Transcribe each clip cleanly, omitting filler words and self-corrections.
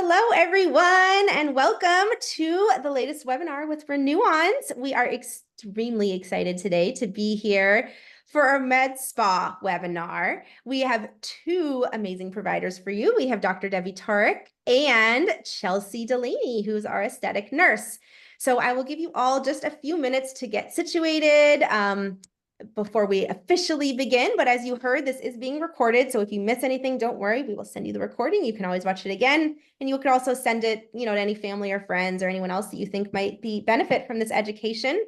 Hello, everyone, and welcome to the latest webinar with Renuance. We are extremely excited today to be here for our Med Spa webinar. We have two amazing providers for you. We have Dr. Debbie Taurek and Chelsea Delaney, who's our aesthetic nurse. So I will give you all just a few minutes to get situated before we officially begin. But as you heard, this is being recorded. So if you miss anything, don't worry. We will send you the recording. You can always watch it again. And you could also send it, to any family or friends or anyone else that you think might benefit from this education.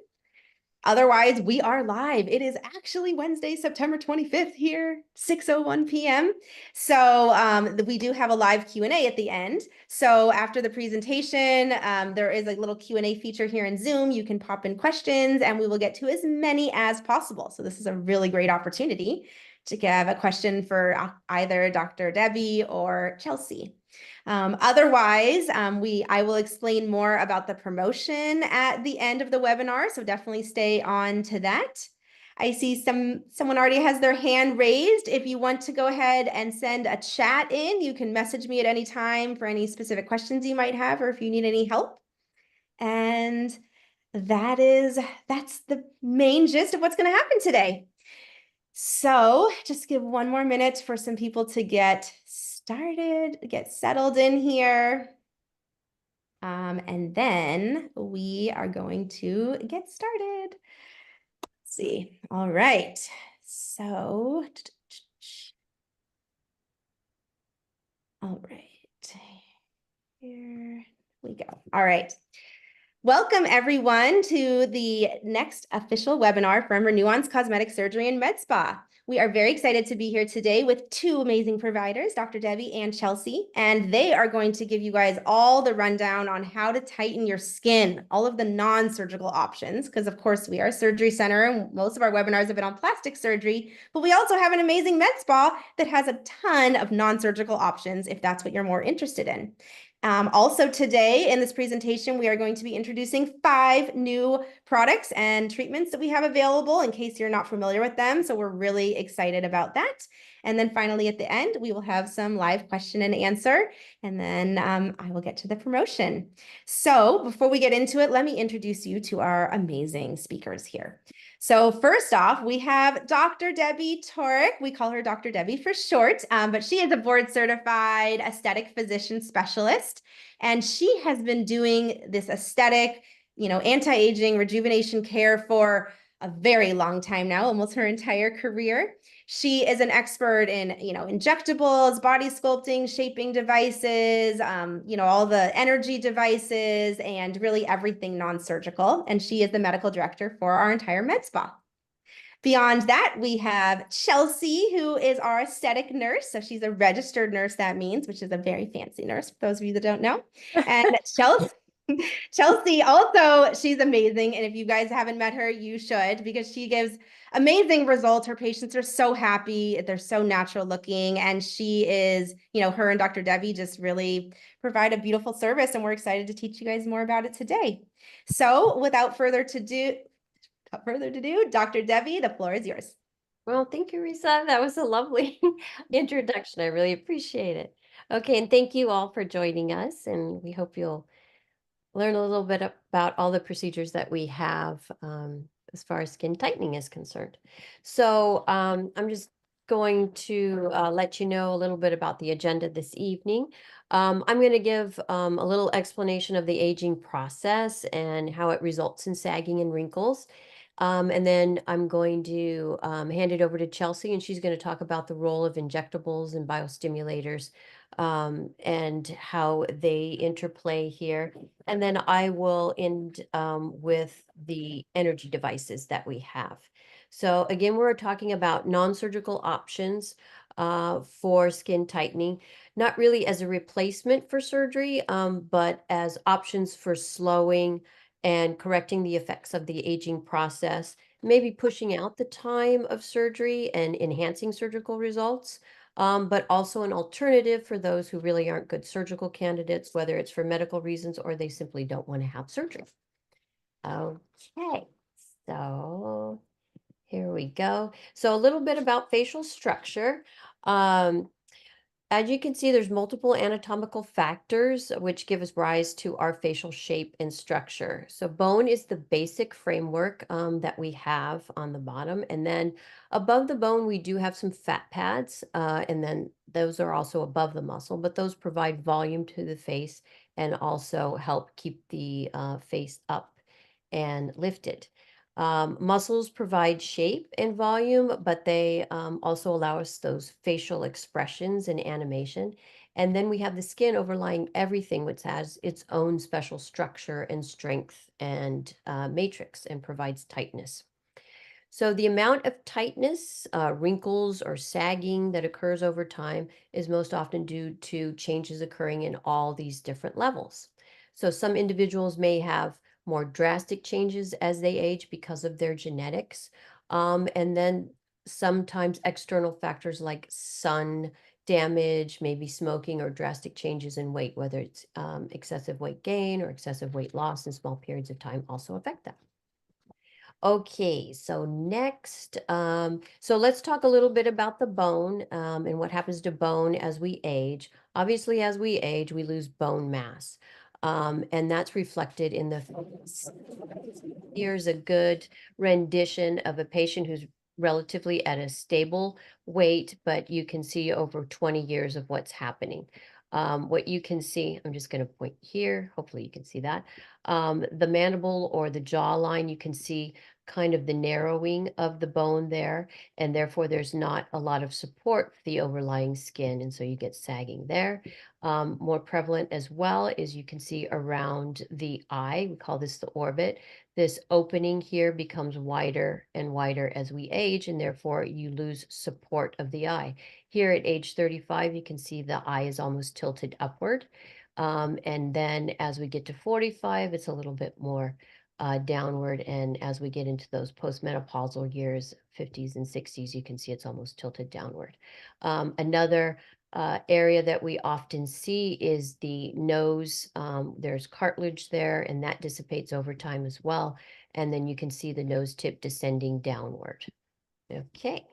Otherwise, we are live. It is actually Wednesday, September 25th here, 6:01 p.m. So we do have a live Q&A at the end. So after the presentation, there is a little Q&A feature here in Zoom. You can pop in questions and we will get to as many as possible. So this is a really great opportunity to have a question for either Dr. Debbie or Chelsea. Otherwise, I will explain more about the promotion at the end of the webinar, so definitely stay on to that. I see someone already has their hand raised. If you want to go ahead and send a chat in, you can message me at any time for any specific questions you might have, or if you need any help. And that's the main gist of what's going to happen today. So just give one more minute for some people to get started, get settled in here. And then we are going to get started. Let's see. All right. So, all right. Here we go. All right. Welcome, everyone, to the next official webinar from Renuance Cosmetic Surgery Medspa. We are very excited to be here today with two amazing providers, Dr. Debbie and Chelsea, and they are going to give you guys all the rundown on how to tighten your skin, all of the non-surgical options, because of course we are a surgery center and most of our webinars have been on plastic surgery, but we also have an amazing med spa that has a ton of non-surgical options if that's what you're more interested in. Also today in this presentation, we are going to be introducing 5 new products and treatments that we have available in case you're not familiar with them. So we're really excited about that. And then finally at the end, we will have some live question and answer, and then I will get to the promotion. So before we get into it, let me introduce you to our amazing speakers here. So first off, we have Dr. Debbie Taurek. We call her Dr. Debbie for short, but she is a board-certified aesthetic physician specialist, and she has been doing this aesthetic, anti-aging rejuvenation care for a very long time now, almost her entire career. She is an expert in, injectables, body sculpting, shaping devices, all the energy devices, and really everything non-surgical. And she is the medical director for our entire med spa. Beyond that, we have Chelsea, who is our aesthetic nurse. So she's a registered nurse, that means, which is a very fancy nurse, for those of you that don't know. And Chelsea also, she's amazing. And if you guys haven't met her, you should, because she gives amazing results. Her patients are so happy. They're so natural looking. And she is, her and Dr. Debbie just really provide a beautiful service. And we're excited to teach you guys more about it today. So without further ado, Dr. Debbie, the floor is yours. Well, thank you, Risa. That was a lovely introduction. I really appreciate it. Okay, and thank you all for joining us, and we hope you'll learn a little bit about all the procedures that we have as far as skin tightening is concerned. So I'm just going to let you know a little bit about the agenda this evening. I'm going to give a little explanation of the aging process and how it results in sagging and wrinkles. And then I'm going to hand it over to Chelsea, and she's going to talk about the role of injectables and biostimulators and how they interplay here. And then I will end with the energy devices that we have. So again, we're talking about non-surgical options for skin tightening, not really as a replacement for surgery, but as options for slowing and correcting the effects of the aging process, maybe pushing out the time of surgery and enhancing surgical results, but also an alternative for those who really aren't good surgical candidates, whether it's for medical reasons or they simply don't want to have surgery. Okay, so here we go. So a little bit about facial structure. As you can see, there's multiple anatomical factors which give us rise to our facial shape and structure. So bone is the basic framework that we have on the bottom. And then above the bone, we do have some fat pads. And then those are also above the muscle, but those provide volume to the face and also help keep the face up and lifted. Muscles provide shape and volume, but they also allow us those facial expressions and animation. And then we have the skin overlying everything, which has its own special structure and strength and matrix and provides tightness. So the amount of tightness, wrinkles, or sagging that occurs over time is most often due to changes occurring in all these different levels. So some individuals may have more drastic changes as they age because of their genetics. And then sometimes external factors like sun damage, maybe smoking, or drastic changes in weight, whether it's excessive weight gain or excessive weight loss in small periods of time, also affect that. Okay, so next, so let's talk a little bit about the bone and what happens to bone as we age. Obviously, as we age, we lose bone mass, and that's reflected in the face. Here's a good rendition of a patient who's relatively at a stable weight, but you can see over 20 years of what's happening. What you can see, I'm just going to point here. Hopefully you can see that. The mandible or the jawline, you can see kind of the narrowing of the bone there, and therefore there's not a lot of support for the overlying skin, and so you get sagging there. More prevalent as well is you can see around the eye, we call this the orbit. This opening here becomes wider and wider as we age, and therefore you lose support of the eye. Here at age 35, you can see the eye is almost tilted upward. And then as we get to 45, it's a little bit more downward. And as we get into those postmenopausal years, 50s and 60s, you can see it's almost tilted downward. Another area that we often see is the nose. There's cartilage there, and that dissipates over time as well. And then you can see the nose tip descending downward. Okay.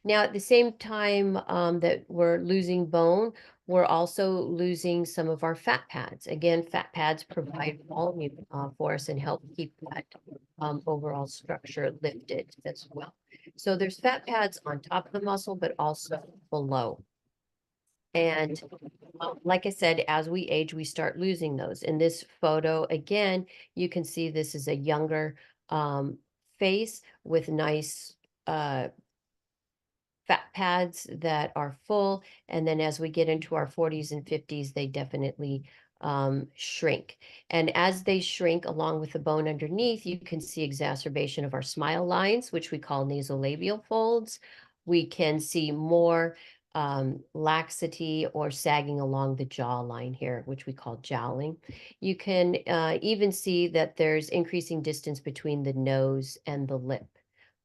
Now, at the same time that we're losing bone, we're also losing some of our fat pads. Again, fat pads provide volume for us and help keep that overall structure lifted as well. So there's fat pads on top of the muscle, but also below. And like I said, as we age, we start losing those. In this photo, again, you can see this is a younger face with nice fat pads that are full. And then as we get into our 40s and 50s, they definitely shrink. And as they shrink along with the bone underneath, you can see exacerbation of our smile lines, which we call nasolabial folds. We can see more laxity or sagging along the jawline here, which we call jowling. You can even see that there's increasing distance between the nose and the lip.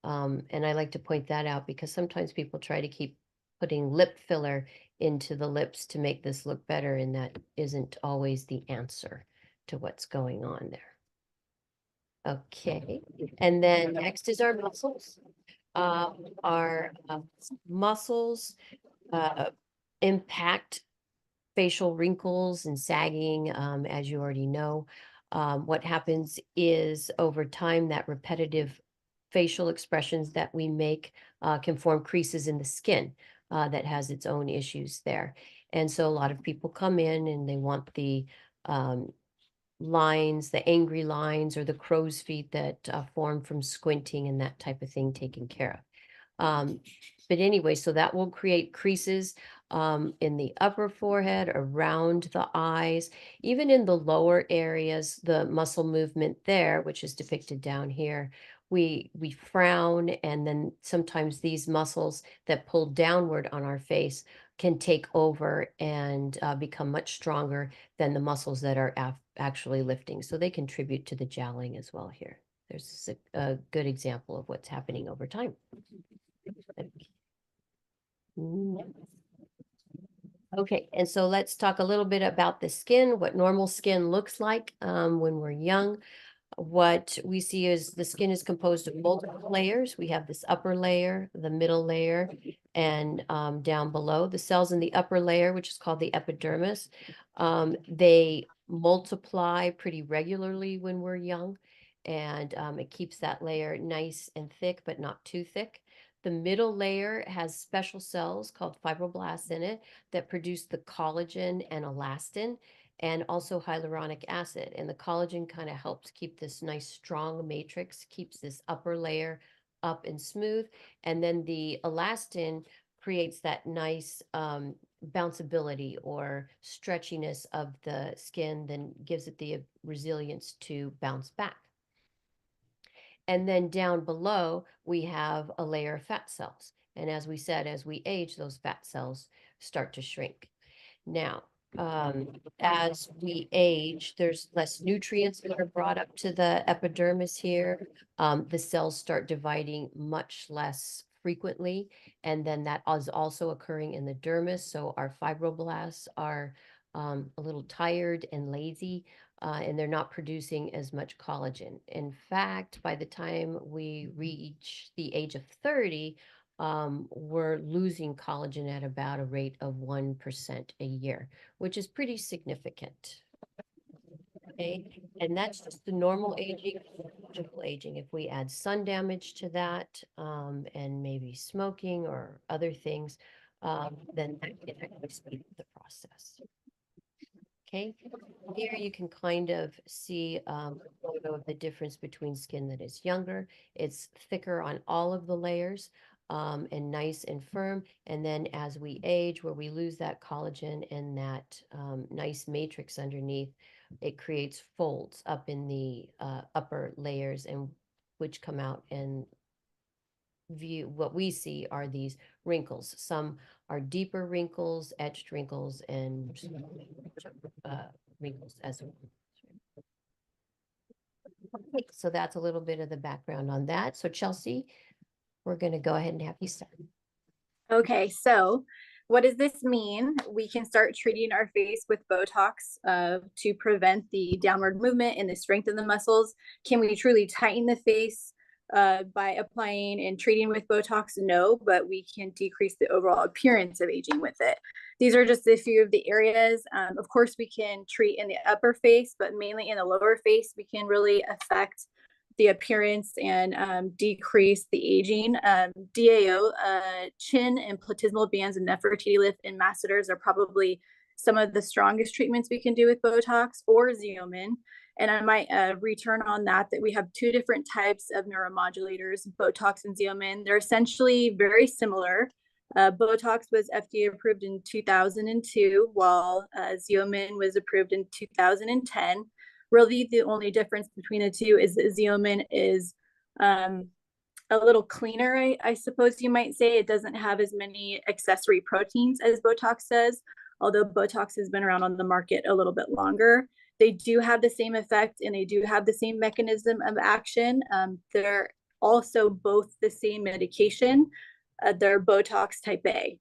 And I like to point that out because sometimes people try to keep putting lip filler into the lips to make this look better, and that isn't always the answer to what's going on there. Okay, and then next is our muscles. Our muscles impact facial wrinkles and sagging, as you already know. What happens is over time that repetitive facial expressions that we make can form creases in the skin that has its own issues there. And so a lot of people come in and they want the lines, the angry lines, or the crow's feet that form from squinting and that type of thing taken care of. But anyway, so that will create creases in the upper forehead, around the eyes, even in the lower areas, the muscle movement there, which is depicted down here. We frown, and then sometimes these muscles that pull downward on our face can take over and become much stronger than the muscles that are actually lifting. So they contribute to the jowling as well here. There's a good example of what's happening over time. Okay, and so let's talk a little bit about the skin, what normal skin looks like when we're young. what we see is the skin is composed of multiple layers. We have this upper layer, the middle layer, and down below. The cells in the upper layer, which is called the epidermis, they multiply pretty regularly when we're young, and it keeps that layer nice and thick, but not too thick. The middle layer has special cells called fibroblasts in it that produce the collagen and elastin, and also hyaluronic acid. And the collagen kind of helps keep this nice strong matrix, keeps this upper layer up and smooth. And then the elastin creates that nice bounceability or stretchiness of the skin, then gives it the resilience to bounce back. And then down below, we have a layer of fat cells. And as we said, as we age, those fat cells start to shrink. Now, as we age, there's less nutrients that are brought up to the epidermis here. The cells start dividing much less frequently, and then that is also occurring in the dermis. So our fibroblasts are a little tired and lazy, and they're not producing as much collagen. In fact, by the time we reach the age of 30, we're losing collagen at about a rate of 1% a year, which is pretty significant. Okay, and that's just the normal aging, physiological aging. If we add sun damage to that, and maybe smoking or other things, then that can actually speed up the process. Okay, here you can kind of see a photo of the difference between skin that is younger. It's thicker on all of the layers, and nice and firm. And then as we age, where we lose that collagen and that nice matrix underneath, it creates folds up in the upper layers, and which come out and view what we see are these wrinkles. Some are deeper wrinkles, etched wrinkles, and wrinkles as well. Okay, so that's a little bit of the background on that. So Chelsea, we're going to go ahead and have you start. Okay, so what does this mean? We can start treating our face with Botox to prevent the downward movement and the strength of the muscles. Can we truly tighten the face by applying and treating with Botox? No, but we can decrease the overall appearance of aging with it. These are just a few of the areas. Of course, we can treat in the upper face, but mainly in the lower face, we can really affect the appearance and decrease the aging. DAO, chin and platysmal bands and Nefertiti Lift and masseters are probably some of the strongest treatments we can do with Botox or Xeomin. And I might return on that we have two different types of neuromodulators, Botox and Xeomin. They're essentially very similar. Botox was FDA approved in 2002, while Xeomin was approved in 2010. Really, the only difference between the two is that Xeomin is a little cleaner, I suppose you might say. It doesn't have as many accessory proteins as Botox does, although Botox has been around on the market a little bit longer. They do have the same effect and they do have the same mechanism of action. They're also both the same medication. They're Botox type A,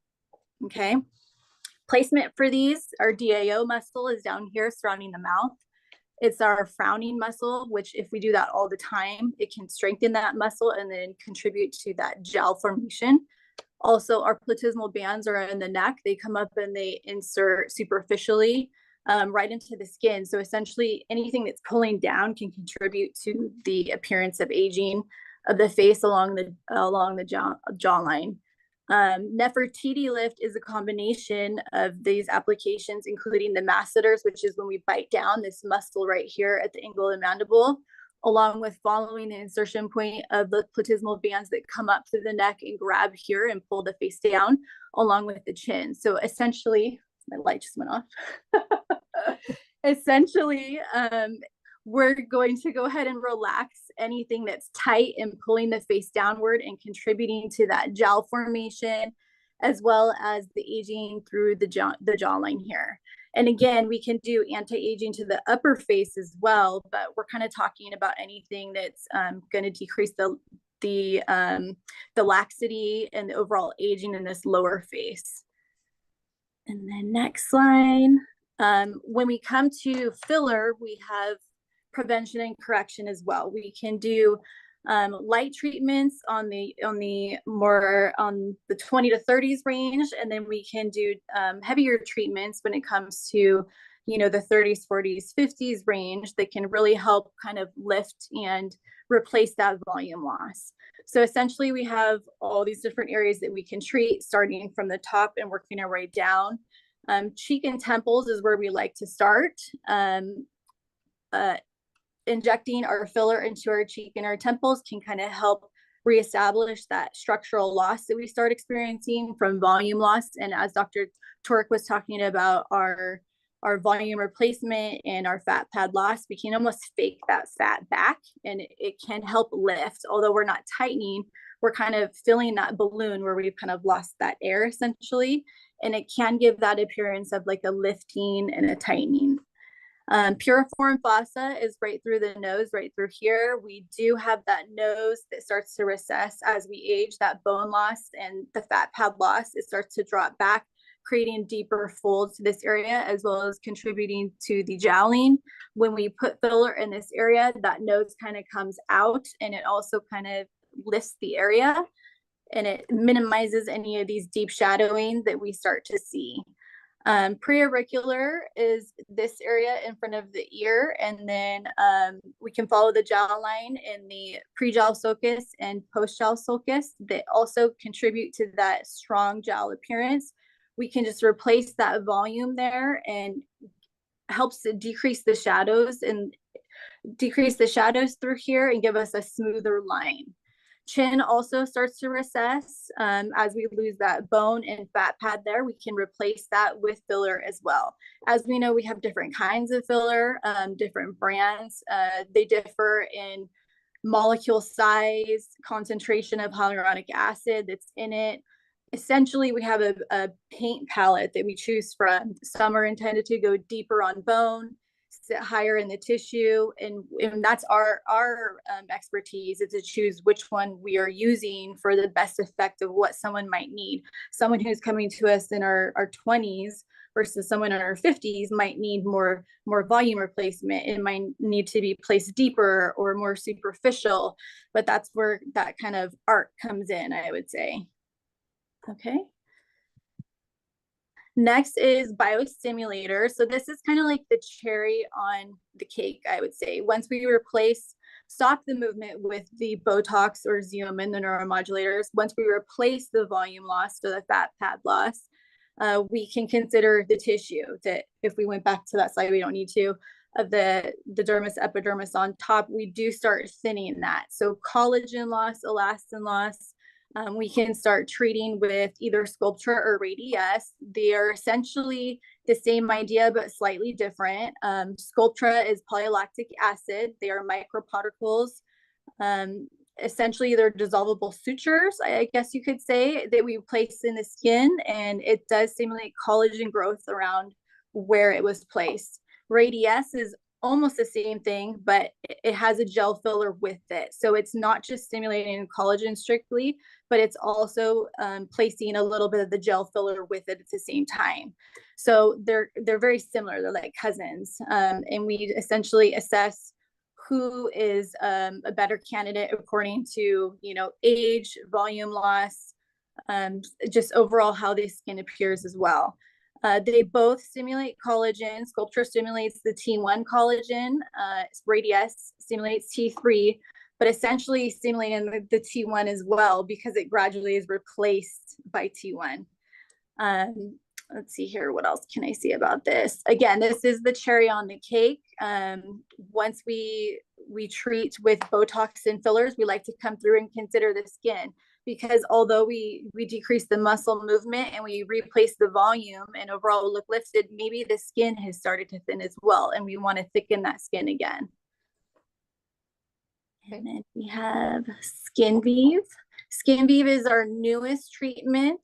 okay? Placement for these, our DAO muscle is down here surrounding the mouth. It's our frowning muscle, which if we do that all the time, it can strengthen that muscle and then contribute to that gel formation. Also, our platysmal bands are in the neck. They come up and they insert superficially right into the skin. So essentially anything that's pulling down can contribute to the appearance of aging of the face along the jawline. Nefertiti Lift is a combination of these applications, including the masseters, which is when we bite down this muscle right here at the angle of the mandible, along with following the insertion point of the platysmal bands that come up through the neck and grab here and pull the face down, along with the chin. So essentially, my light just went off. Essentially, we're going to go ahead and relax anything that's tight and pulling the face downward and contributing to that gel formation, as well as the aging through the jawline here. And again, we can do anti-aging to the upper face as well, but we're kind of talking about anything that's going to decrease the laxity and the overall aging in this lower face. And then next line, when we come to filler, we have prevention and correction as well. We can do light treatments on the 20 to 30s range, and then we can do heavier treatments when it comes to the 30s, 40s, 50s range that can really help kind of lift and replace that volume loss. So essentially we have all these different areas that we can treat, starting from the top and working our way down. Cheek and temples is where we like to start. Injecting our filler into our cheek and our temples can kind of help reestablish that structural loss that we start experiencing from volume loss. And as Dr. Taurek was talking about our volume replacement and our fat pad loss, we can almost fake that fat back, and it can help lift. Although we're not tightening, we're kind of filling that balloon where we've kind of lost that air essentially. And it can give that appearance of like a lifting and a tightening. Piriform fossa is right through the nose, right through here. We do have that nose that starts to recess as we age, that bone loss and the fat pad loss. It starts to drop back, creating deeper folds to this area, as well as contributing to the jowling. When we put filler in this area, that nose kind of comes out, and it also kind of lifts the area, and it minimizes any of these deep shadowing that we start to see. Preauricular is this area in front of the ear, and then we can follow the jowl line in the pre-jowl sulcus and post-jowl sulcus that also contribute to that strong jowl appearance. We can just replace that volume there, and helps to decrease the shadows through here and give us a smoother line. Chin also starts to recess as we lose that bone and fat pad there. We can replace that with filler as well. As we know, we have different kinds of filler, different brands. They differ in molecule size, concentration of hyaluronic acid that's in it. Essentially, we have a paint palette that we choose from. Some are intended to go deeper on bone, sit higher in the tissue, and that's our expertise, is to choose which one we are using for the best effect of what someone might need. Someone who's coming to us in our 20s versus someone in our 50s might need more volume replacement. It might need to be placed deeper or more superficial, but that's where that kind of art comes in, I would say. Okay. Next is biostimulators. So this is kind of like the cherry on the cake, I would say. Once we stop the movement with the Botox or Xeomin, the neuromodulators, once we replace the volume loss or the fat pad loss, we can consider the tissue that, if we went back to that slide, we don't need to, of the dermis epidermis on top, we do start thinning that. So collagen loss, elastin loss, we can start treating with either Sculptra or Radiesse. They are essentially the same idea, but slightly different. Sculptra is polylactic acid. They are microparticles. Essentially, they're dissolvable sutures, I guess you could say, that we place in the skin, and it does stimulate collagen growth around where it was placed. Radiesse is almost the same thing, but it has a gel filler with it. So it's not just stimulating collagen strictly, but it's also placing a little bit of the gel filler with it at the same time. So they're very similar. They're like cousins. And we essentially assess who is a better candidate according to, age, volume loss, just overall how the skin appears as well. They both stimulate collagen. Sculptra stimulates the T1 collagen. Radiesse stimulates T3, but essentially stimulating the T1 as well, because it gradually is replaced by T1. Let's see here. What else can I say about this? Again, this is the cherry on the cake. Once we treat with Botox and fillers, we like to come through and consider the skin, because although we decrease the muscle movement and we replace the volume and overall look lifted, maybe the skin has started to thin as well, and we want to thicken that skin again. And then we have Skinvive. Skinvive is our newest treatment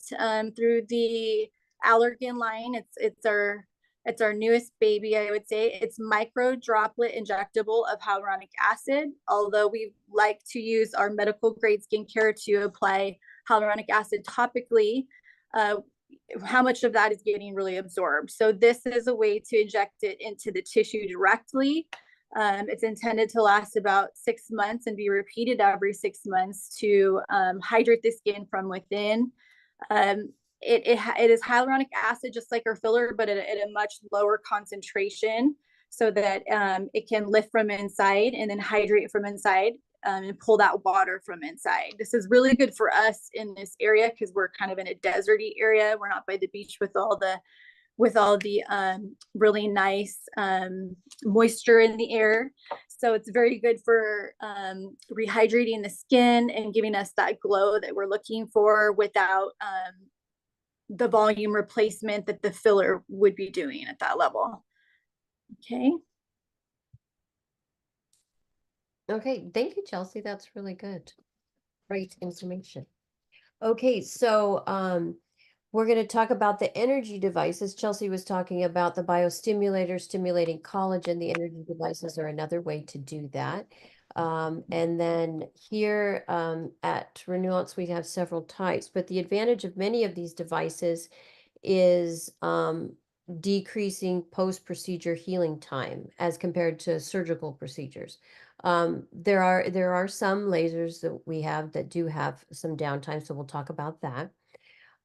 through the Allergan line. It's our newest baby, I would say. It's micro droplet injectable of hyaluronic acid, although we like to use our medical grade skincare to apply hyaluronic acid topically. How much of that is getting really absorbed? So this is a way to inject it into the tissue directly. It's intended to last about 6 months and be repeated every 6 months to hydrate the skin from within. It is hyaluronic acid, just like our filler, but at a much lower concentration, so that it can lift from inside and then hydrate from inside, and pull that water from inside. This is really good for us in this area because we're kind of in a deserty area. We're not by the beach with all the really nice moisture in the air. So it's very good for rehydrating the skin and giving us that glow that we're looking for without the volume replacement that the filler would be doing at that level. Okay. Okay, thank you, Chelsea. That's really good. Great information. Okay, so we're going to talk about the energy devices. Chelsea was talking about the biostimulators stimulating collagen. The energy devices are another way to do that. And then here at Renuance, we have several types, but the advantage of many of these devices is decreasing post-procedure healing time as compared to surgical procedures. There are some lasers that we have that do have some downtime, so we'll talk about that.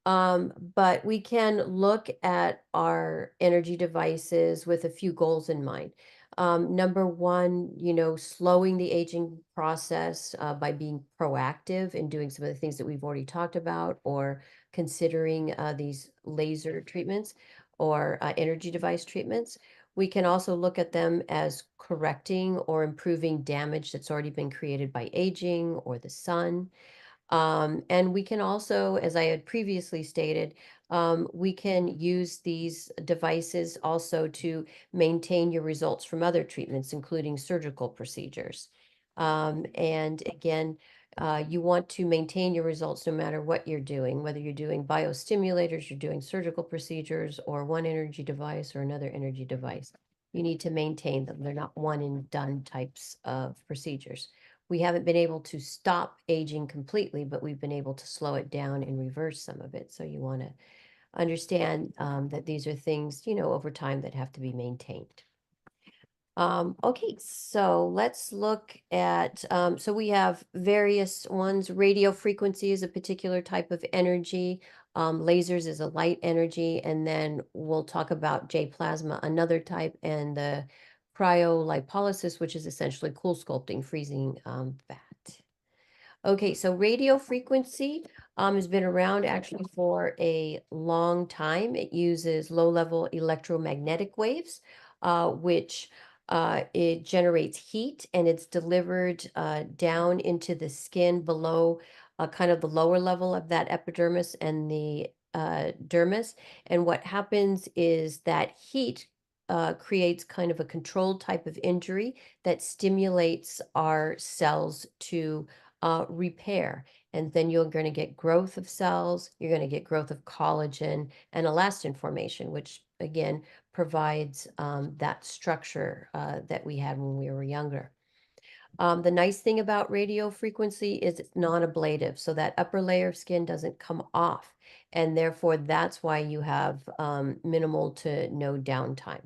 But we can look at our energy devices with a few goals in mind. Number one, slowing the aging process by being proactive and doing some of the things that we've already talked about, or considering these laser treatments or energy device treatments. We can also look at them as correcting or improving damage that's already been created by aging or the sun. And we can also, as I had previously stated, we can use these devices also to maintain your results from other treatments, including surgical procedures. And again, you want to maintain your results no matter what you're doing, whether you're doing biostimulators, you're doing surgical procedures, or one energy device or another energy device. You need to maintain them. They're not one and done types of procedures. We haven't been able to stop aging completely, but we've been able to slow it down and reverse some of it. So you want to understand that these are things, over time that have to be maintained. Okay, so let's look at, so we have various ones. Radio frequency is a particular type of energy. Lasers is a light energy. And then we'll talk about J plasma, another type, and the cryolipolysis, which is essentially CoolSculpting, freezing fat. Okay, so radio frequency has been around actually for a long time. It uses low-level electromagnetic waves, which it generates heat, and it's delivered down into the skin below kind of the lower level of that epidermis and the dermis. And what happens is that heat creates kind of a controlled type of injury that stimulates our cells to repair. And then you're going to get growth of cells, you're going to get growth of collagen and elastin formation, which again provides that structure that we had when we were younger. The nice thing about radio frequency is it's non-ablative, so that upper layer of skin doesn't come off. And therefore, that's why you have minimal to no downtime.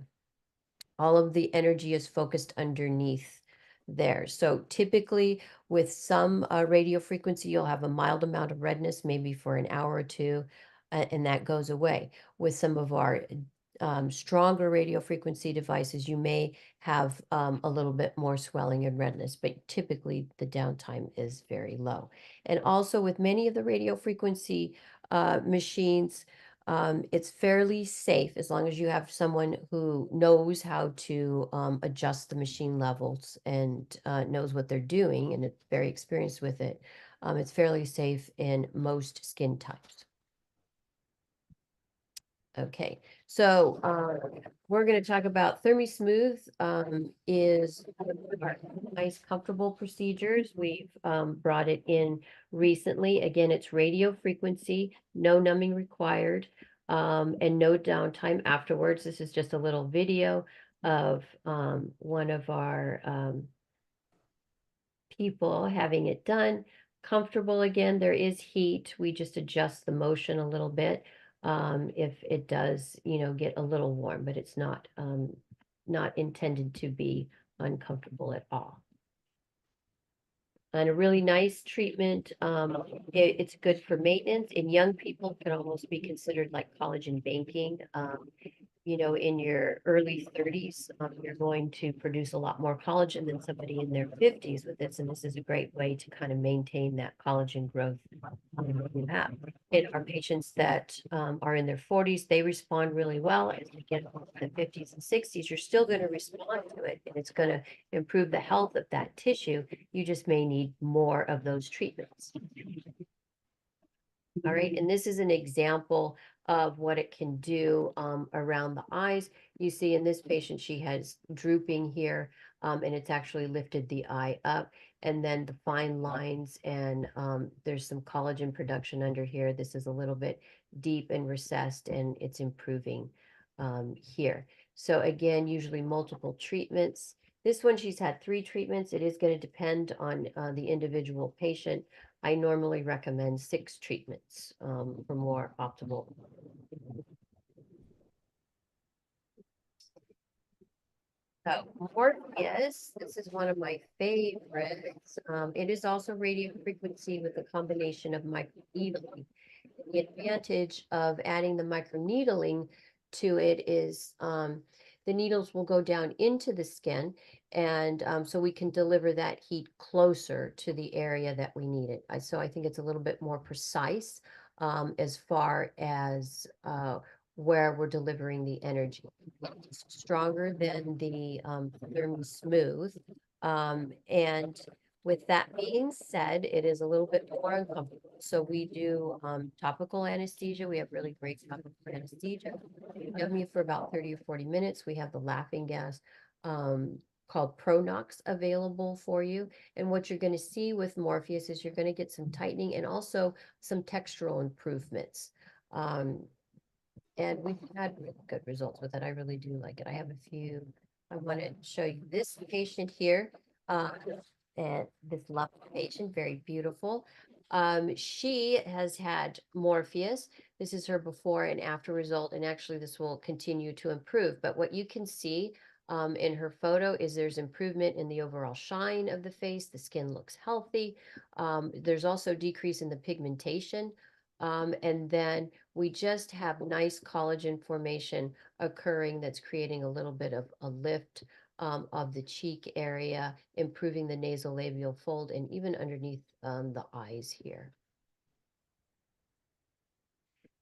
All of the energy is focused underneath there. So typically with some radio frequency, you'll have a mild amount of redness, maybe for an hour or two, and that goes away. With some of our stronger radio frequency devices, you may have a little bit more swelling and redness, but typically the downtime is very low. And also with many of the radio frequency machines, it's fairly safe as long as you have someone who knows how to adjust the machine levels and knows what they're doing and is very experienced with it. It's fairly safe in most skin types. Okay, so we're going to talk about ThermiSmooth is nice, comfortable procedures. We've brought it in recently. Again, it's radio frequency, no numbing required, and no downtime afterwards. This is just a little video of one of our people having it done. Comfortable again, there is heat. We just adjust the motion a little bit if it does, get a little warm, but it's not intended to be uncomfortable at all. And a really nice treatment. It's good for maintenance. In young people, it can almost be considered like collagen banking. You know, in your early 30s, you're going to produce a lot more collagen than somebody in their 50s with this. And this is a great way to kind of maintain that collagen growth you have. In our patients that are in their 40s, they respond really well. As we get into the 50s and 60s, you're still going to respond to it, and it's going to improve the health of that tissue. You just may need more of those treatments. All right, and this is an example of what it can do around the eyes. You see in this patient, she has drooping here, and it's actually lifted the eye up. And then the fine lines, and there's some collagen production under here. This is a little bit deep and recessed, and it's improving here. So again, usually multiple treatments. This one, she's had 3 treatments. It is going to depend on the individual patient. I normally recommend 6 treatments for more optimal. Morpheus, this is one of my favorites. It is also radio frequency with a combination of microneedling. The advantage of adding the microneedling to it is the needles will go down into the skin, and so we can deliver that heat closer to the area that we need it. So I think it's a little bit more precise as far as where we're delivering the energy. It's stronger than the ThermiSmooth. And with that being said, it is a little bit more uncomfortable. So we do topical anesthesia. We have really great topical anesthesia. We have you for about 30 or 40 minutes. We have the laughing gas called Pronox available for you. And what you're going to see with Morpheus is you're going to get some tightening and also some textural improvements. And we've had really good results with it. I really do like it. I have a few. I want to show you this patient here. And this lovely patient, very beautiful. She has had Morpheus. This is her before and after result, and actually this will continue to improve. But what you can see in her photo is there's improvement in the overall shine of the face. The skin looks healthy. There's also decrease in the pigmentation. And then we just have nice collagen formation occurring that's creating a little bit of a lift of the cheek area, improving the nasolabial fold, and even underneath the eyes here.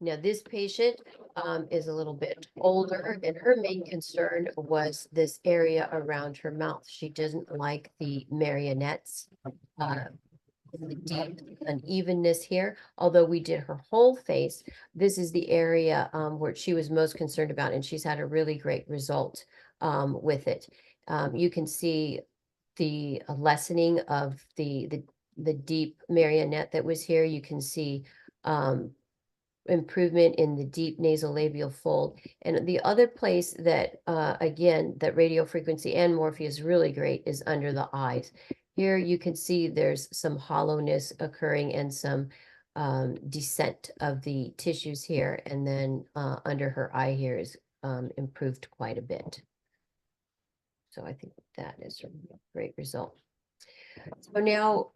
Now, this patient is a little bit older, and her main concern was this area around her mouth. She doesn't like the marionettes, the deep unevenness here. Although we did her whole face, this is the area where she was most concerned about, and she's had a really great result with it. You can see the lessening of the deep marionette that was here. You can see improvement in the deep nasolabial fold. And the other place that, again, that radio frequency and Morpheus is really great is under the eyes. Here you can see there's some hollowness occurring and some descent of the tissues here. And then under her eye here is improved quite a bit. So I think that is a great result. So now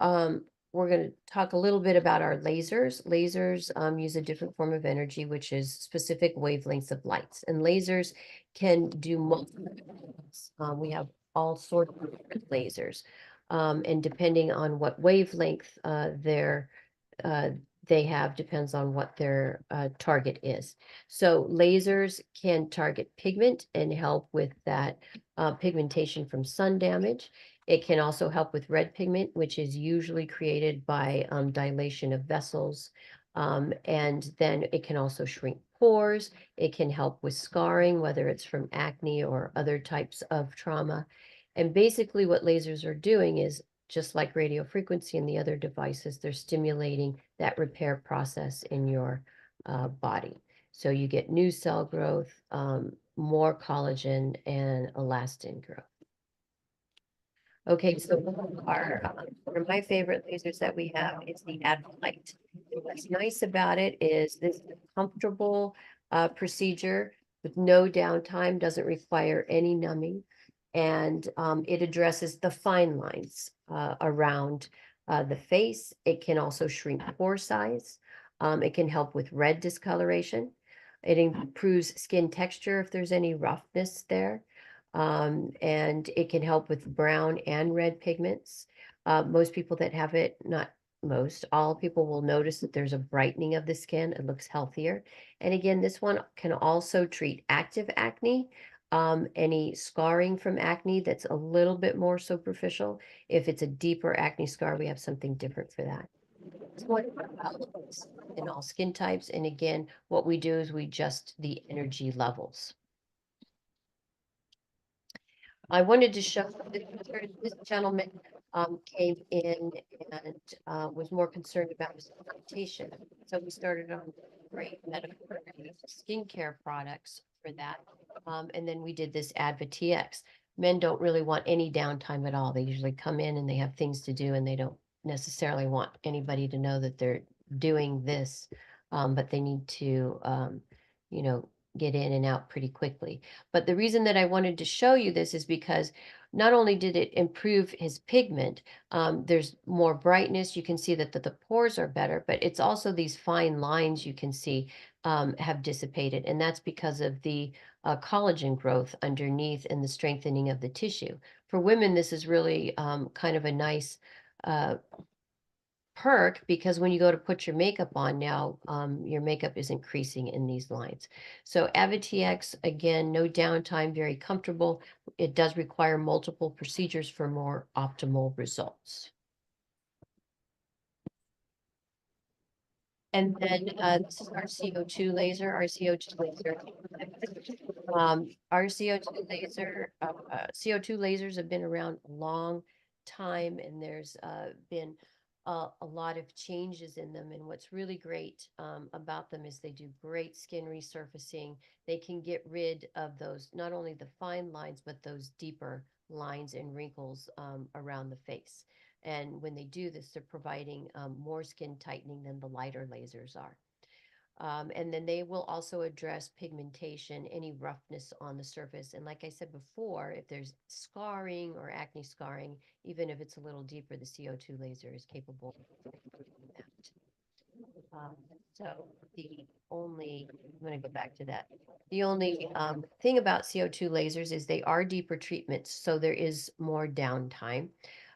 we're going to talk a little bit about our lasers. Lasers use a different form of energy, which is specific wavelengths of lights. And lasers can do multiple things. We have all sorts of different lasers. And depending on what wavelength they have depends on what their target is. So lasers can target pigment and help with that pigmentation from sun damage. It can also help with red pigment, which is usually created by dilation of vessels. And then it can also shrink pores. It can help with scarring, whether it's from acne or other types of trauma. And basically what lasers are doing is, just like radio frequency and the other devices, they're stimulating that repair process in your body. So you get new cell growth, more collagen, and elastin growth. Okay, so one of my favorite lasers that we have is the Advolight. What's nice about it is this is a comfortable procedure with no downtime, doesn't require any numbing. and it addresses the fine lines around the face. It can also shrink pore size. It can help with red discoloration. It improves skin texture if there's any roughness there. And it can help with brown and red pigments. Most people that have it, not most, all people will notice that there's a brightening of the skin. It looks healthier. And again, this one can also treat active acne, any scarring from acne that's a little bit more superficial. If it's a deeper acne scar, we have something different for that. It's one in all skin types. And again, what we do is we adjust the energy levels. I wanted to show this gentleman came in and was more concerned about his pigmentation. So we started on great medical skincare products for that. And then we did this AdvaTX. Men don't really want any downtime at all. They usually come in and they have things to do and they don't necessarily want anybody to know that they're doing this, but they need to, you know, get in and out pretty quickly. But the reason that I wanted to show you this is because not only did it improve his pigment, there's more brightness. You can see that the pores are better, but it's also these fine lines you can see have dissipated. And that's because of the collagen growth underneath and the strengthening of the tissue. For women, this is really kind of a nice perk, because when you go to put your makeup on now, your makeup is increasing in these lines. So AdvaTX, again, no downtime, very comfortable. It does require multiple procedures for more optimal results. And then this is our CO2 laser, our CO2 laser. Our CO2 laser, CO2 lasers have been around a long time, and there's been a lot of changes in them. And what's really great about them is they do great skin resurfacing. They can get rid of those, not only the fine lines, but those deeper lines and wrinkles around the face. And when they do this, they're providing more skin tightening than the lighter lasers are. And then they will also address pigmentation, any roughness on the surface. And like I said before, if there's scarring or acne scarring, even if it's a little deeper, the CO2 laser is capable of doing that. So the only, I'm going to go back to that. The only thing about CO2 lasers is they are deeper treatments, so there is more downtime.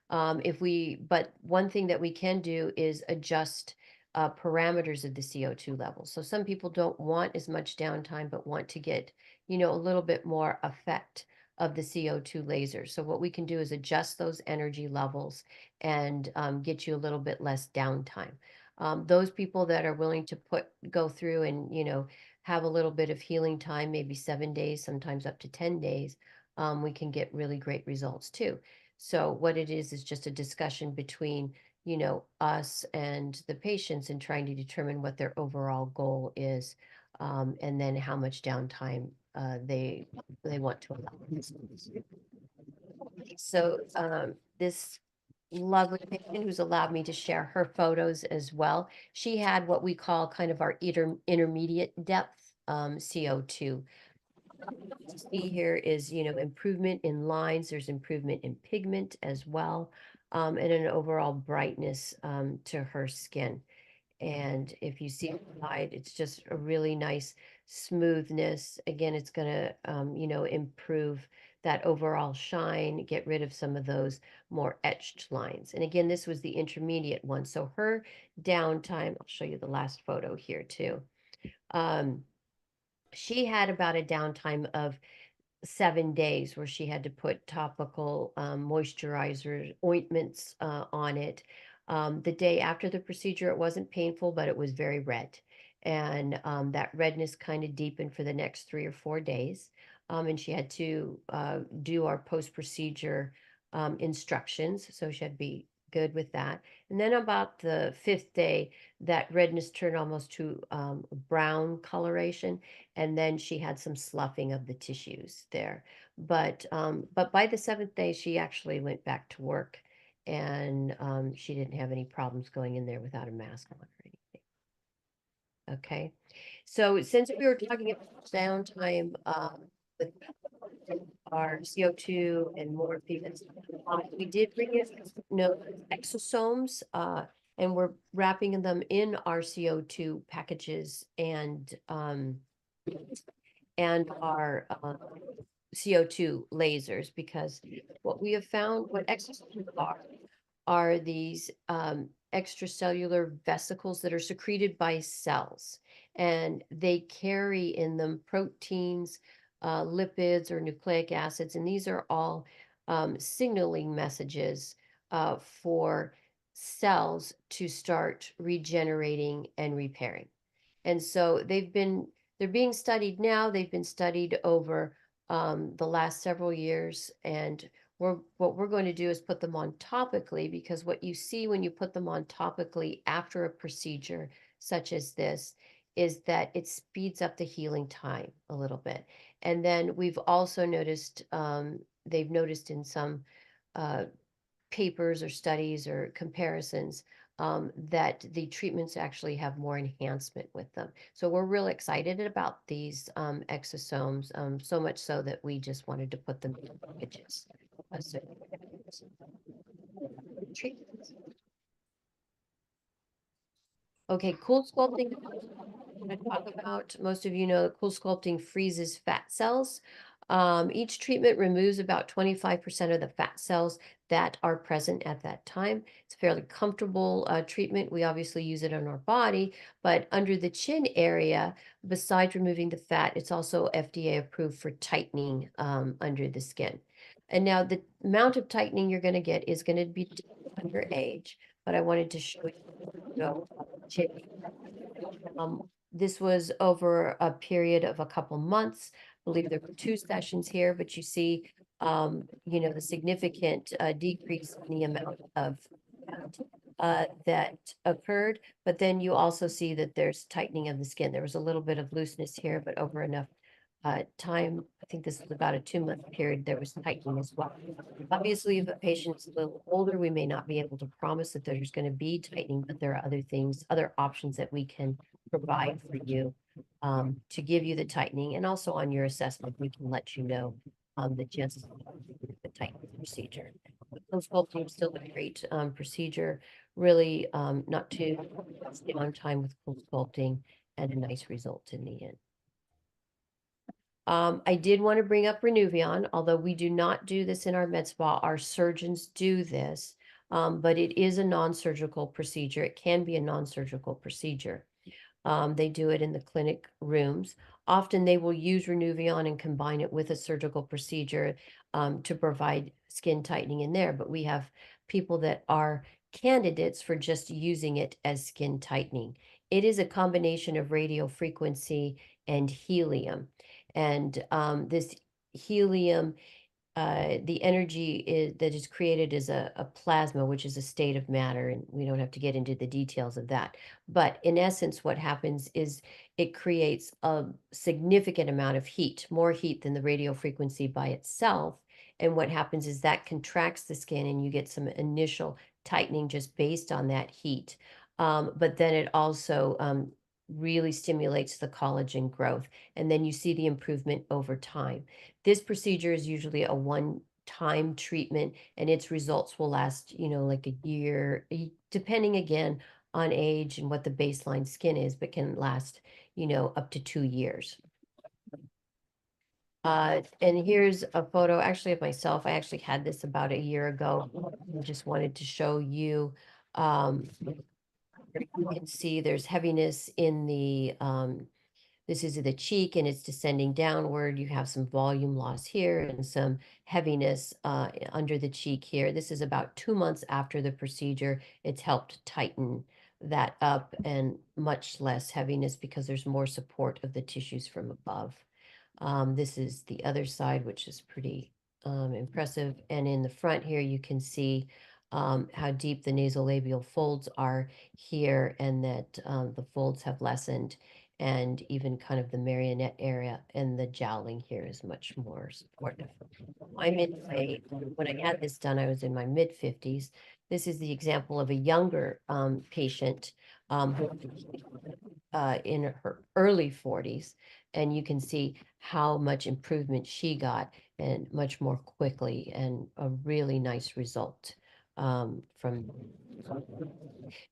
But one thing that we can do is adjust parameters of the CO2 level. So some people don't want as much downtime, but want to get, you know, a little bit more effect of the CO2 laser. So what we can do is adjust those energy levels and get you a little bit less downtime. Those people that are willing to go through and, you know, have a little bit of healing time, maybe 7 days, sometimes up to 10 days, we can get really great results too. So what it is just a discussion between, you know, us and the patients and trying to determine what their overall goal is, and then how much downtime they want to allow. So this lovely patient who's allowed me to share her photos as well. She had what we call kind of our intermediate depth CO2. See here is, you know, improvement in lines. There's improvement in pigment as well, and an overall brightness to her skin. And if you see the side, it's just a really nice smoothness. Again, it's going to, you know, improve that overall shine, get rid of some of those more etched lines. And again, this was the intermediate one. So her downtime, I'll show you the last photo here too. She had about a downtime of 7 days where she had to put topical moisturizers, ointments on it. The day after the procedure, it wasn't painful, but it was very red. And that redness kind of deepened for the next 3 or 4 days. And she had to do our post-procedure instructions. So she had to be good with that. And then about the 5th day, that redness turned almost to brown coloration. And then she had some sloughing of the tissues there. But by the 7th day, she actually went back to work, and she didn't have any problems going in there without a mask on or anything. Okay. So since we were talking about downtime with our CO2 and more pigments. We did bring in exosomes, and we're wrapping them in our CO2 packages and our CO2 lasers, because what we have found, what exosomes are these extracellular vesicles that are secreted by cells, and they carry in them proteins, lipids, or nucleic acids, and these are all signaling messages for cells to start regenerating and repairing. And so they're being studied now. They've been studied over the last several years, and what we're going to do is put them on topically, because what you see when you put them on topically after a procedure such as this is that it speeds up the healing time a little bit. And then we've also noticed, they've noticed in some papers or studies or comparisons, that the treatments actually have more enhancement with them. So we're real excited about these exosomes, so much so that we just wanted to put them in packages. Okay, CoolSculpting. I'm going to talk about, most of you know, CoolSculpting freezes fat cells. Each treatment removes about 25% of the fat cells that are present at that time. It's a fairly comfortable treatment. We obviously use it on our body, but under the chin area, besides removing the fat, it's also FDA approved for tightening under the skin. And now the amount of tightening you're going to get is going to be under age, but I wanted to show you chin. This was over a period of a couple months. I believe there were 2 sessions here, but you see, the significant decrease in the amount of that occurred. But then you also see that there's tightening of the skin. There was a little bit of looseness here, but over enough time, I think this was about a 2-month period, there was tightening as well. Obviously, if a patient's a little older, we may not be able to promise that there's going to be tightening, but there are other things, other options that we can provide for you to give you the tightening. And also on your assessment, we can let you know the chances of the tightening procedure. CoolSculpting is still a great procedure, really not too stay on time with CoolSculpting, and a nice result in the end. I did want to bring up Renuvion, although we do not do this in our med spa. Our surgeons do this, but it is a non-surgical procedure. It can be a non-surgical procedure. They do it in the clinic rooms. Often they will use Renuvion and combine it with a surgical procedure to provide skin tightening in there. But we have people that are candidates for just using it as skin tightening. It is a combination of radio frequency and helium. And this helium, the energy that is created is a plasma, which is a state of matter, and we don't have to get into the details of that. But in essence, what happens is it creates a significant amount of heat, more heat than the radio frequency by itself. And what happens is that contracts the skin, and you get some initial tightening just based on that heat. But then it also really stimulates the collagen growth, and then you see the improvement over time. This procedure is usually a one-time treatment, and its results will last, like a year, depending again on age and what the baseline skin is, but can last, up to 2 years. And here's a photo actually of myself. I actually had this about a year ago. I just wanted to show you. You can see there's heaviness in the, this is the cheek, and it's descending downward. You have some volume loss here and some heaviness under the cheek here. This is about 2 months after the procedure. It's helped tighten that up, and much less heaviness because there's more support of the tissues from above. This is the other side, which is pretty impressive. And in the front here, you can see how deep the nasolabial folds are here, and that the folds have lessened, and even kind of the marionette area and the jowling here is much more supportive. When I had this done, I was in my mid-50s. This is the example of a younger patient who in her early 40s. and you can see how much improvement she got, and much more quickly, and a really nice result from.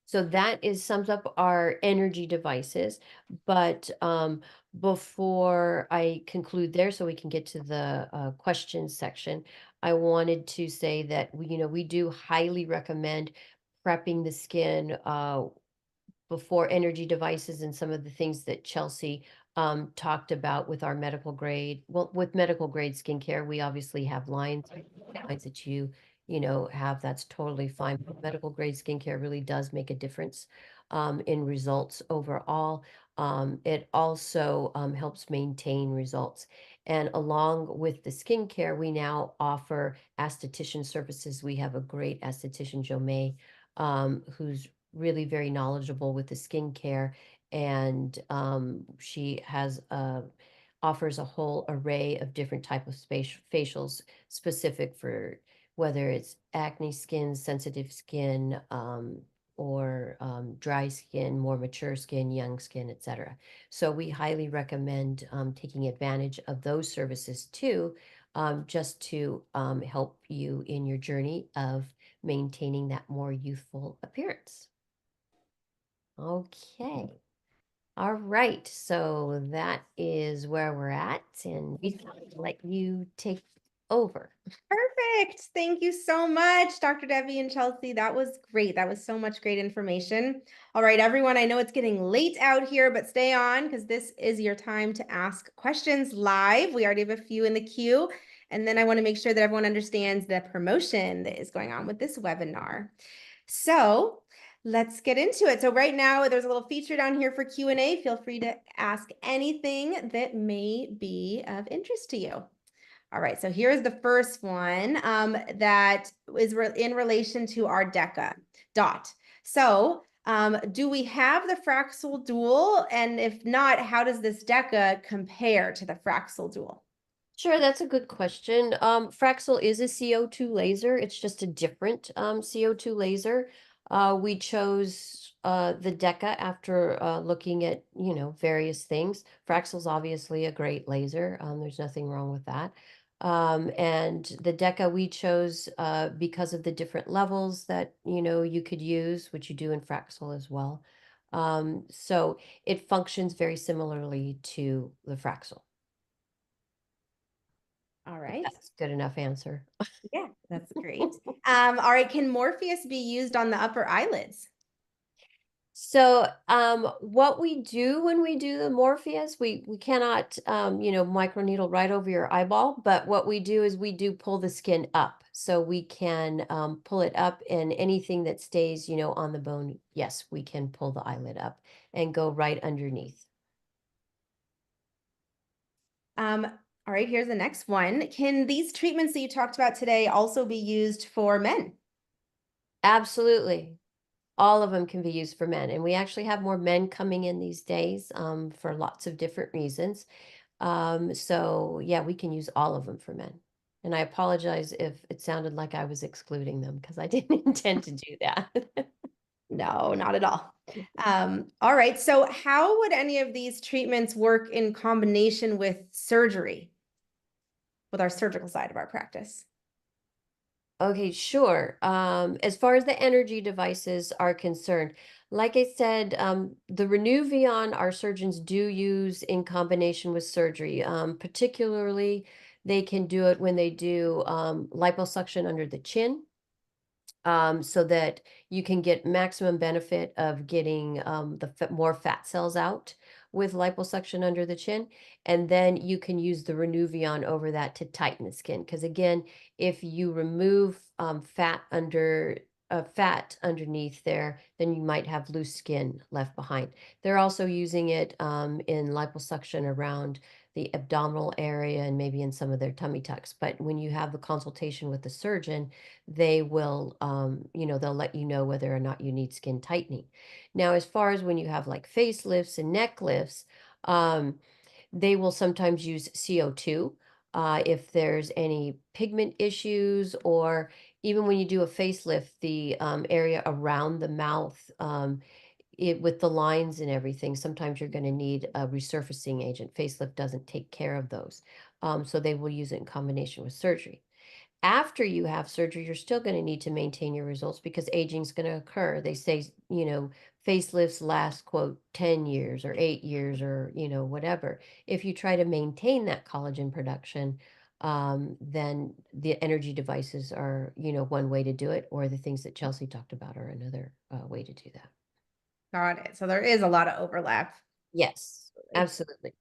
So that sums up our energy devices. But before I conclude there, so we can get to the questions section, I wanted to say that we do highly recommend prepping the skin before energy devices, and some of the things that Chelsea talked about with our medical grade. Well, with medical grade skincare, we obviously have lines that you have. That's totally fine. But medical grade skincare really does make a difference in results overall. It also helps maintain results. And along with the skincare, we now offer esthetician services. We have a great esthetician, Jo May, who's really very knowledgeable with the skincare, and she offers a whole array of different type of facials specific for whether it's acne skin, sensitive skin, or dry skin, more mature skin, young skin, etc. So we highly recommend taking advantage of those services too, just to help you in your journey of maintaining that more youthful appearance. Okay. All right. So that is where we're at, and we let you take over. Perfect. Thank you so much, Dr. Debbie and Chelsea. That was great. That was so much great information. All right, everyone, I know it's getting late out here, but stay on because this is your time to ask questions live. We already have a few in the queue. And then I want to make sure that everyone understands the promotion that is going on with this webinar. So let's get into it. So right now there's a little feature down here for Q&A. Feel free to ask anything that may be of interest to you. All right, so here's the first one that is in relation to our Deka Dot. So do we have the Fraxel Dual? And if not, how does this Deka compare to the Fraxel Dual? Sure, that's a good question. Fraxel is a CO2 laser. It's just a different CO2 laser. We chose the Deka after looking at, various things. Fraxel's obviously a great laser. There's nothing wrong with that. And the Deka we chose because of the different levels that, you could use, which you do in Fraxel as well. So it functions very similarly to the Fraxel. All right. That's a good enough answer. Yeah, that's great. All right, can Morpheus be used on the upper eyelids? So what we do when we do the Morpheus, we cannot microneedle right over your eyeball, but what we do is we do pull the skin up. So we can pull it up, and anything that stays, on the bone, yes, we can pull the eyelid up and go right underneath. All right, here's the next one. Can these treatments that you talked about today also be used for men? Absolutely. All of them can be used for men. And we actually have more men coming in these days for lots of different reasons. So yeah, we can use all of them for men. And I apologize if it sounded like I was excluding them, because I didn't intend to do that. No, not at all. All right, so how would any of these treatments work in combination with surgery, with our surgical side of our practice? Okay, sure. As far as the energy devices are concerned, like I said, the Renuvion our surgeons do use in combination with surgery. Particularly, they can do it when they do liposuction under the chin, so that you can get maximum benefit of getting more fat cells out with liposuction under the chin. And then you can use the Renuvion over that to tighten the skin. Because again, if you remove fat underneath there, then you might have loose skin left behind. They're also using it in liposuction around the abdominal area and maybe in some of their tummy tucks. But when you have the consultation with the surgeon, they will, they'll let you know whether or not you need skin tightening. Now, as far as when you have like facelifts and neck lifts, they will sometimes use CO2 if there's any pigment issues, or even when you do a facelift, the area around the mouth, with the lines and everything, sometimes you're going to need a resurfacing agent. Facelift doesn't take care of those. So they will use it in combination with surgery. After you have surgery, you're still going to need to maintain your results because aging is going to occur. They say, facelifts last, quote, 10 years or 8 years or, whatever. If you try to maintain that collagen production, then the energy devices are, one way to do it, or the things that Chelsea talked about are another way to do that. Got it. So there is a lot of overlap. Yes, absolutely.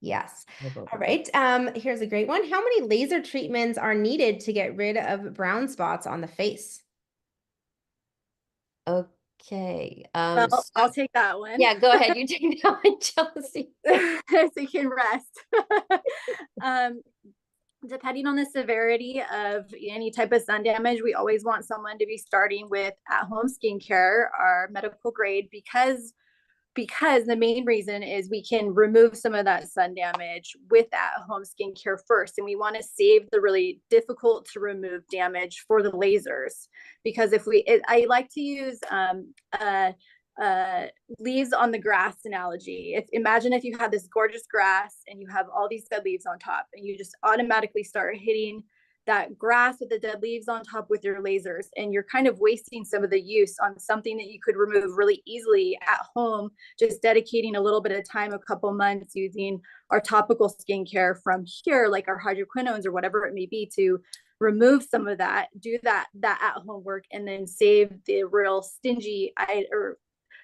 Yes. All right. Here's a great one. How many laser treatments are needed to get rid of brown spots on the face? Okay. Well, I'll take that one. Yeah, go ahead. You take that one, Chelsea. So you can rest. Depending on the severity of any type of sun damage, we always want someone to be starting with at-home skincare, our medical grade, because the main reason is we can remove some of that sun damage with at-home skincare first. And we want to save the really difficult to remove damage for the lasers. Because I like to use leaves on the grass analogy. Imagine if you had this gorgeous grass and you have all these dead leaves on top, and you just automatically start hitting that grass with the dead leaves on top with your lasers, and you're kind of wasting some of the use on something that you could remove really easily at home, just dedicating a little bit of time, a couple months, using our topical skincare from here, like our hydroquinones or whatever it may be, to remove some of that, do that at home work, and then save the real stingy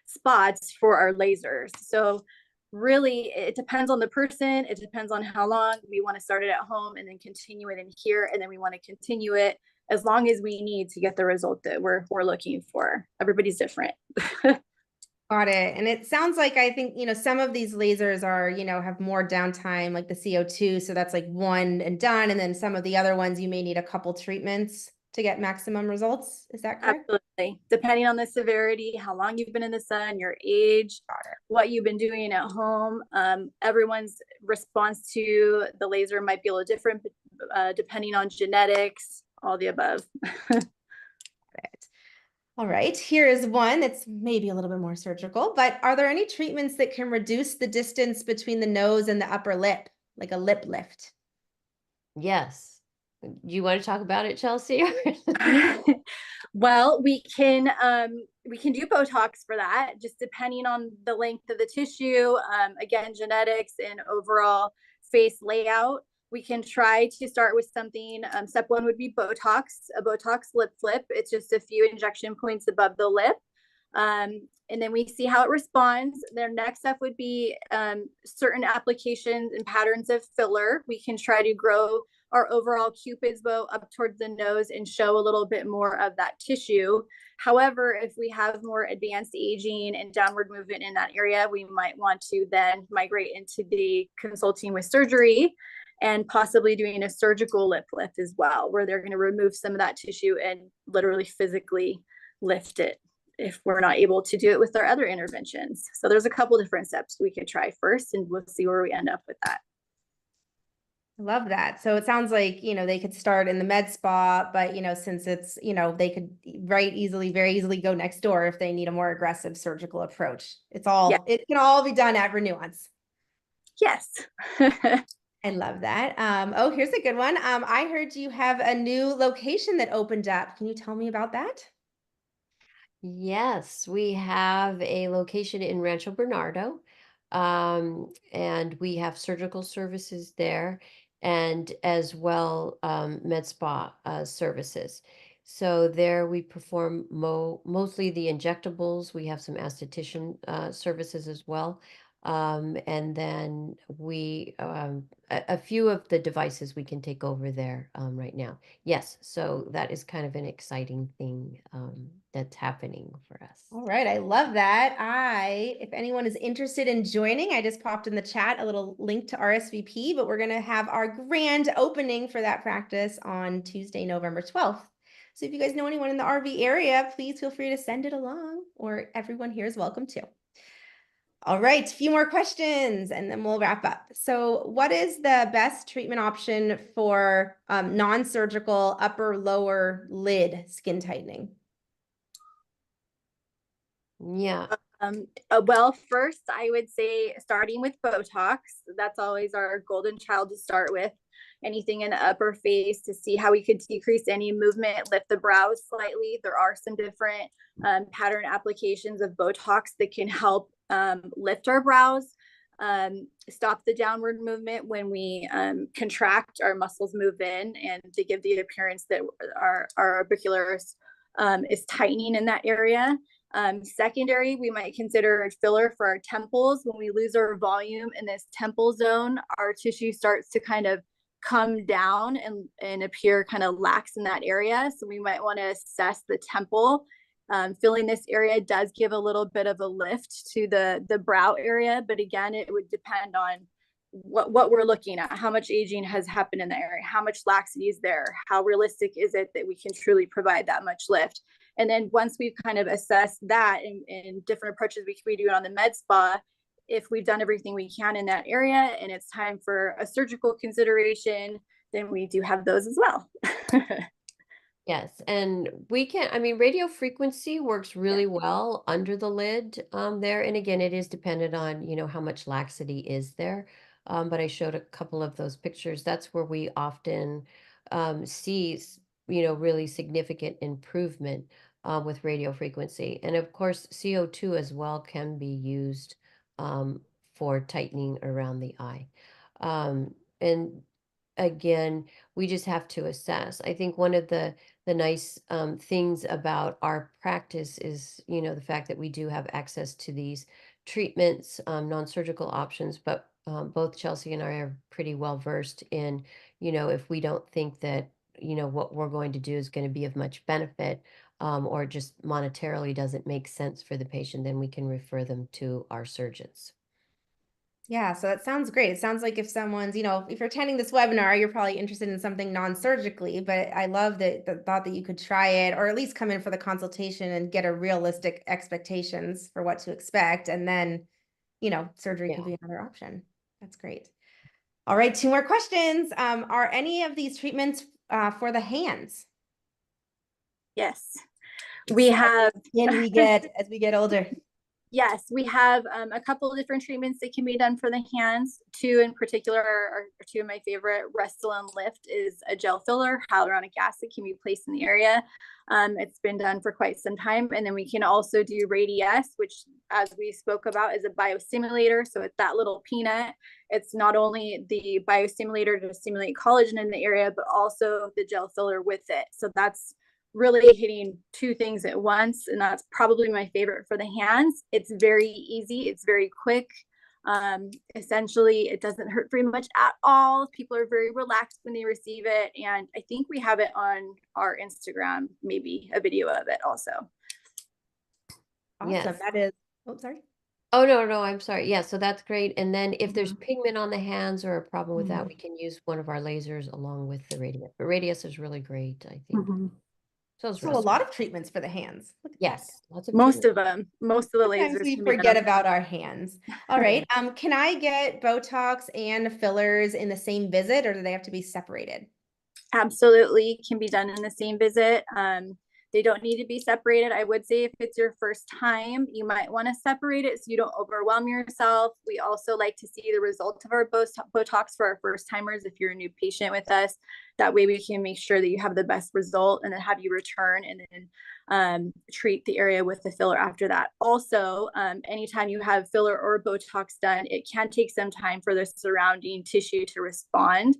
spots for our lasers. So really, it depends on the person. It depends on how long we want to start it at home and then continue it in here. And then we want to continue it as long as we need to get the result that we're looking for. Everybody's different. Got it. And it sounds like, I think, some of these lasers are, have more downtime, like the CO2. So that's like one and done. And then some of the other ones, you may need a couple treatments to get maximum results. Is that correct? Absolutely. Depending on the severity, how long you've been in the sun, your age, what you've been doing at home. Everyone's response to the laser might be a little different, depending on genetics, all the above. All right, here is one that's maybe a little bit more surgical, but are there any treatments that can reduce the distance between the nose and the upper lip, like a lip lift? Yes. Do you want to talk about it, Chelsea? Well, we can do Botox for that, just depending on the length of the tissue, again, genetics and overall face layout. We can try to start with something. Step one would be Botox, a Botox lip flip. It's just a few injection points above the lip. And then we see how it responds. Their next step would be certain applications and patterns of filler. We can try to grow our overall Cupid's bow up towards the nose and show a little bit more of that tissue. However, if we have more advanced aging and downward movement in that area, we might want to then migrate into the consulting with surgery and possibly doing a surgical lip lift as well, where they're going to remove some of that tissue and literally physically lift it if we're not able to do it with our other interventions. So there's a couple different steps we could try first, and we'll see where we end up with that. I love that. So it sounds like, they could start in the med spa, but, since it's, they could very easily go next door if they need a more aggressive surgical approach. It can all be done at Renuance. Yes. I love that. Oh, here's a good one. I heard you have a new location that opened up. Can you tell me about that? Yes, we have a location in Rancho Bernardo, and we have surgical services there, and as well med spa services. So there we perform mostly the injectables. We have some esthetician services as well. And then we a few of the devices we can take over there right now. Yes, so that is kind of an exciting thing that's happening for us. All right, I love that. If anyone is interested in joining, I just popped in the chat a little link to RSVP, but we're going to have our grand opening for that practice on Tuesday, November 12th. So if you guys know anyone in the RV area, please feel free to send it along, or everyone here is welcome too. All right, a few more questions and then we'll wrap up. So what is the best treatment option for non-surgical upper lower lid skin tightening? Yeah. Well, first, I would say starting with Botox. That's always our golden child to start with. Anything in the upper face to see how we could decrease any movement, lift the brows slightly. There are some different pattern applications of Botox that can help lift our brows, stop the downward movement when we contract, our muscles move in, and to give the appearance that our orbiculars is tightening in that area. Secondary, we might consider filler for our temples. When we lose our volume in this temple zone, our tissue starts to kind of come down and appear kind of lax in that area. So we might want to assess the temple. Filling this area does give a little bit of a lift to the brow area, but again, it would depend on what we're looking at, how much aging has happened in the area, how much laxity is there, how realistic is it that we can truly provide that much lift. And then once we've kind of assessed that and different approaches we can be doing on the med spa, if we've done everything we can in that area and it's time for a surgical consideration, then we do have those as well. Yes, and we can, I mean, radio frequency works really well under the lid there. And again, it is dependent on, how much laxity is there. But I showed a couple of those pictures. That's where we often see, really significant improvement with radio frequency. And of course, CO2 as well can be used for tightening around the eye. And again, we just have to assess. I think one of the nice things about our practice is, the fact that we do have access to these treatments, non-surgical options, but both Chelsea and I are pretty well versed in, if we don't think that, what we're going to do is going to be of much benefit, or just monetarily doesn't make sense for the patient, then we can refer them to our surgeons. Yeah, so that sounds great. It sounds like if someone's, if you're attending this webinar, you're probably interested in something non-surgically, but I love the thought that you could try it or at least come in for the consultation and get a realistic expectations for what to expect. And then, surgery could be another option. That's great. All right, 2 more questions. Are any of these treatments for the hands? Yes, we have. Can we get as we get older? Yes, we have a couple of different treatments that can be done for the hands. 2 in particular are 2 of my favorite. Restylane Lift is a gel filler. Hyaluronic acid can be placed in the area. It's been done for quite some time. And then we can also do Radiesse, which, as we spoke about, is a biostimulator. So it's that little peanut. It's not only the biostimulator to stimulate collagen in the area, but also the gel filler with it. So that's really hitting 2 things at once, and that's probably my favorite for the hands. It's very easy, it's very quick. Essentially, it doesn't hurt very much at all. People are very relaxed when they receive it, and I think we have it on our Instagram, maybe a video of it also. Awesome. Yes. That is, oh, sorry. Oh, no, I'm sorry. Yeah, so that's great. And then if there's pigment on the hands or a problem with that, we can use one of our lasers along with the Radiesse. But Radiesse is really great, I think. So a lot of treatments for the hands. Look at Yes, lots of Most treatment. of them, most of the Sometimes lasers. we can be forget done. about our hands. All right. Can I get Botox and fillers in the same visit, or do they have to be separated? Absolutely can be done in the same visit. They don't need to be separated. I would say if it's your first time, you might want to separate it so you don't overwhelm yourself. We also like to see the results of our Botox for our first timers if you're a new patient with us. That way we can make sure that you have the best result and then have you return and then treat the area with the filler after that. Also, anytime you have filler or Botox done, it can take some time for the surrounding tissue to respond.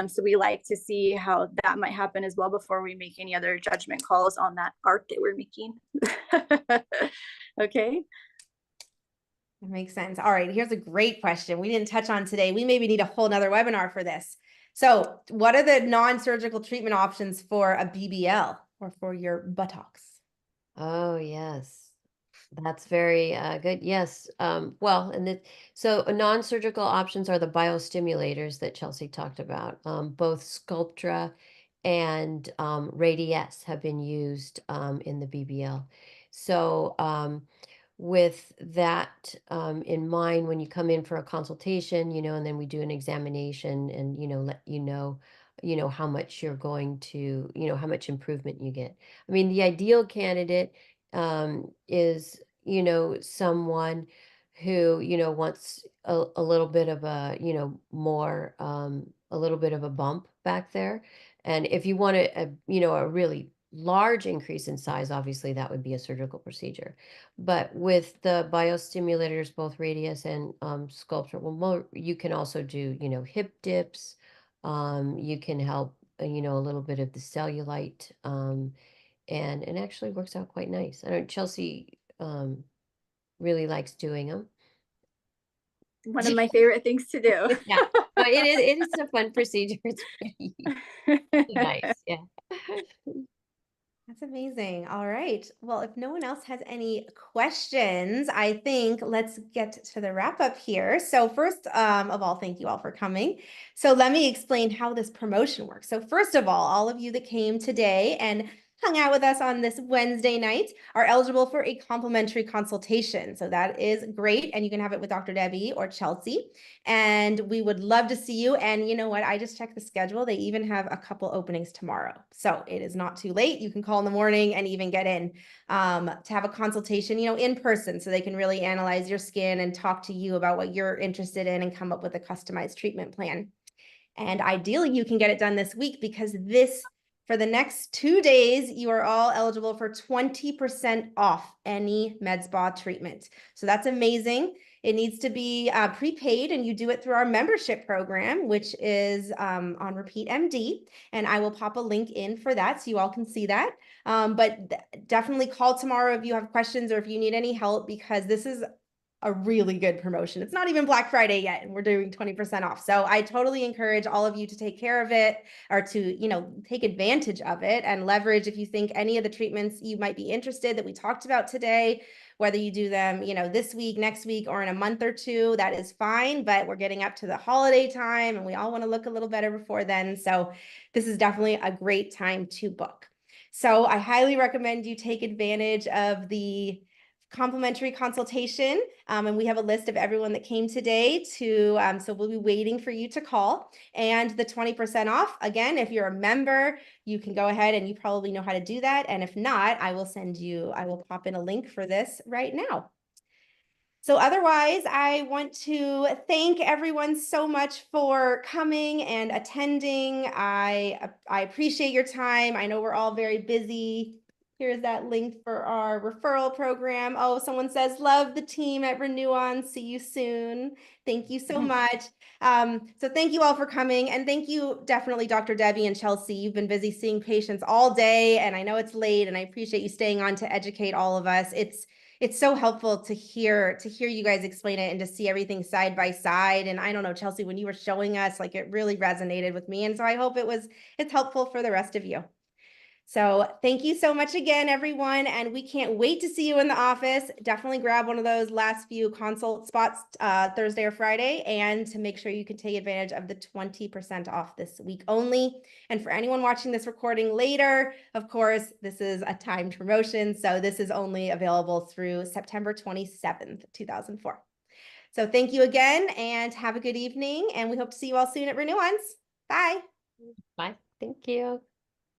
So we like to see how that might happen as well before we make any other judgment calls on that art that we're making. Okay. That makes sense. All right, here's a great question we didn't touch on today. We maybe need a whole nother webinar for this. So what are the non-surgical treatment options for a BBL or for your buttocks? Oh, yes. That's very good. Yes. Well, and so non-surgical options are the biostimulators that Chelsea talked about. Both Sculptra and Radiesse have been used in the BBL. So with that in mind, when you come in for a consultation, and then we do an examination and, let how much you're going to, how much improvement you get. I mean, the ideal candidate is, you know, someone who, you know, wants a little bit of a, you know, more, a little bit of a bump back there. And if you want a, you know, a really large increase in size, obviously that would be a surgical procedure. But with the biostimulators, both radius and sculpture, well, more, you can also do, you know, hip dips. You can help, you know, a little bit of the cellulite, and it actually works out quite nice. I know Chelsea really likes doing them. One of my favorite things to do. Yeah, but it is a fun procedure. It's pretty nice. Yeah. That's amazing. All right. Well, if no one else has any questions, I think let's get to the wrap up here. So first of all, thank you all for coming. So let me explain how this promotion works. So first of all of you that came today and hung out with us on this Wednesday night are eligible for a complimentary consultation. So that is great. And you can have it with Dr. Debbie or Chelsea. And we would love to see you. And you know what? I just checked the schedule. They even have a couple openings tomorrow. So it is not too late. You can call in the morning and even get in to have a consultation, you know, in person, so they can really analyze your skin and talk to you about what you're interested in and come up with a customized treatment plan. And ideally, you can get it done this week, because for the next 2 days, you are all eligible for 20% off any med spa treatment. So that's amazing. It needs to be prepaid, and you do it through our membership program, which is on Repeat MD. And I will pop a link in for that so you all can see that. But definitely call tomorrow if you have questions or if you need any help, because this is a really good promotion. It's not even Black Friday yet, and we're doing 20% off. So I totally encourage all of you to take care of it, or to, you know, take advantage of it and leverage. If you think any of the treatments you might be interested that we talked about today, whether you do them, you know, this week, next week, or in a month or two, that is fine. But we're getting up to the holiday time and we all want to look a little better before then. So this is definitely a great time to book. So I highly recommend you take advantage of the complimentary consultation. And we have a list of everyone that came today so we'll be waiting for you to call. And the 20% off, again, if you're a member, you can go ahead, and you probably know how to do that. And if not, I will pop in a link for this right now. So otherwise, I want to thank everyone so much for coming and attending. I appreciate your time. I know we're all very busy. Here's that link for our referral program. Oh, someone says, love the team at Renuance. See you soon. Thank you so much. So thank you all for coming. And thank you definitely, Dr. Debbie and Chelsea. You've been busy seeing patients all day, and I know it's late, and I appreciate you staying on to educate all of us. It's so helpful to hear you guys explain it and to see everything side by side. And I don't know, Chelsea, when you were showing us, like, it really resonated with me. And so I hope it's helpful for the rest of you. So thank you so much again, everyone. And we can't wait to see you in the office. Definitely grab one of those last few consult spots Thursday or Friday, and to make sure you can take advantage of the 20% off this week only. And for anyone watching this recording later, of course, this is a timed promotion. So this is only available through September 27th, 2004. So thank you again, and have a good evening. And we hope to see you all soon at Renuance. Bye. Bye. Thank you.